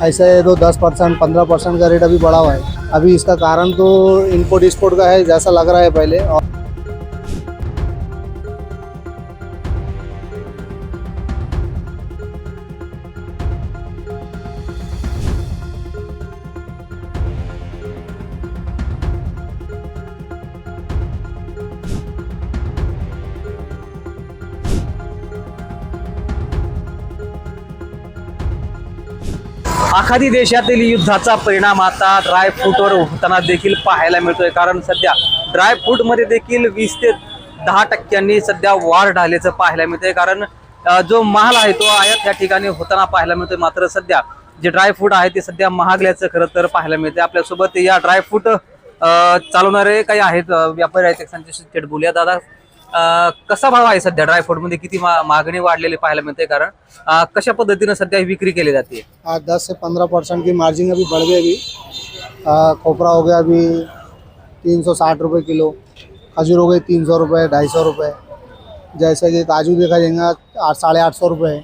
ऐसा है तो 10% 15% का रेट अभी बढ़ा हुआ है। अभी इसका कारण तो इम्पोर्ट एक्सपोर्ट का है जैसा लग रहा है पहले। और आखाती देशातील युद्धाचा परिणाम आता ड्रायफ्रूटवर होताना देखील पाहायला मिळतोय। कारण सध्या ड्रायफ्रूटमध्ये देखील 20 ते 10% सध्या वाढ झाल्याचं पाहायला मिळतंय। कारण जो माल आहे तो आयात या ठिकाणी होताना पाहायला मिळतोय। मात्र सध्या जे ड्रायफ्रूट आहे ते सध्या महागल्याचं खरं तर पाहायला मिळतंय। आपल्यासोबत या ड्रायफ्रूट चालवणारे काही आहेत, व्यापारी आहेत, त्यांच्याशी थेट बोलूया। दादा, कसा भाव आहे सध्या ड्रायफ्रूट मध्ये, किती मागणी वाढलेली पाहायला मिळते? कारण कशा पद्धतीने सध्या विक्री केली जाते? 10 से 15% की मार्जिन अभी बढ़ गई। अभी खोपरा हो गया अभी 360 रुपये किलो, खजूर हो गई 300 रुपये 250 रुपये, जैसे कि काजू देखा जाएगा 850 रुपये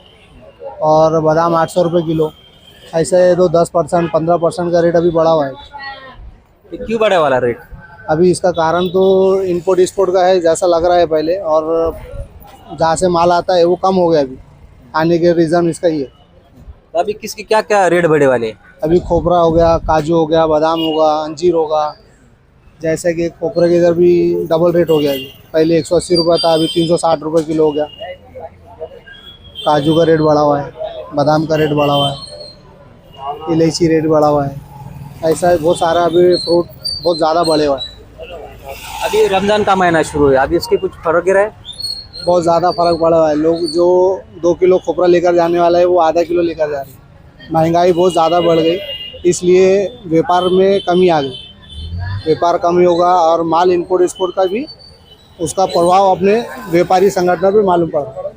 और बादाम 800 रुपये किलो। ऐसे है तो 10% 15% का रेट अभी बढ़ा हुआ है। ये क्यों बढ़े वाला रेट? अभी इसका कारण तो इम्पोर्ट एक्सपोर्ट का है जैसा लग रहा है पहले। और जहाँ से माल आता है वो कम हो गया अभी, आने के रीज़न इसका ही है। तो अभी किसकी क्या क्या रेट बढ़े वाले? अभी खोपरा हो गया, काजू हो गया, बादाम होगा, अंजीर होगा। जैसे कि खोपरे के इधर भी डबल रेट हो गया अभी। पहले 180 रुपये था, अभी 360 रुपये किलो हो गया। काजू का रेट बढ़ा हुआ है, बादाम का रेट बढ़ा हुआ है, इलायची रेट बढ़ा हुआ है। ऐसा है, बहुत सारा अभी फ्रूट बहुत ज़्यादा बढ़े हुआ है। अभी रमजान का महीना शुरू है, अभी इसके कुछ फर्क गिरा है? बहुत ज़्यादा फर्क पड़ा हुआ है। लोग जो 2 किलो खोपरा लेकर जाने वाला है वो आधा किलो लेकर जा रहे हैं। महंगाई बहुत ज़्यादा बढ़ गई, इसलिए व्यापार में कमी आ गई। व्यापार कमी होगा और माल इंपोर्ट एक्सपोर्ट का भी उसका प्रभाव अपने व्यापारी संघटना पे मालूम पड़ा।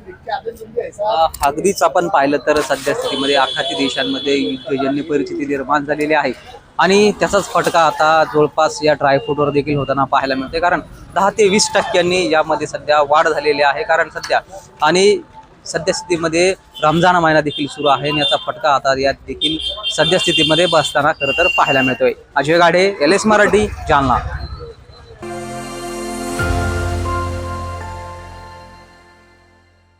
अगदीच आपण पाहिलं तर सध्या स्थितीमध्ये आखाती देशांमध्ये युद्धजन्य परिस्थिती निर्माण झालेली आहे आणि त्याचाच फटका आता जवळपास या ड्रायफ्रूटवर देखील होताना पाहायला मिळते। कारण 10 ते 20% यामध्ये सध्या वाढ झालेली आहे। कारण सध्या आणि सध्या स्थितीमध्ये रमजान महिना देखील सुरू आहे आणि याचा फटका आता यात देखील सध्या स्थितीमध्ये बसताना खरं तर पाहायला मिळतोय। अजय गाडे, LS मराठी, जालना।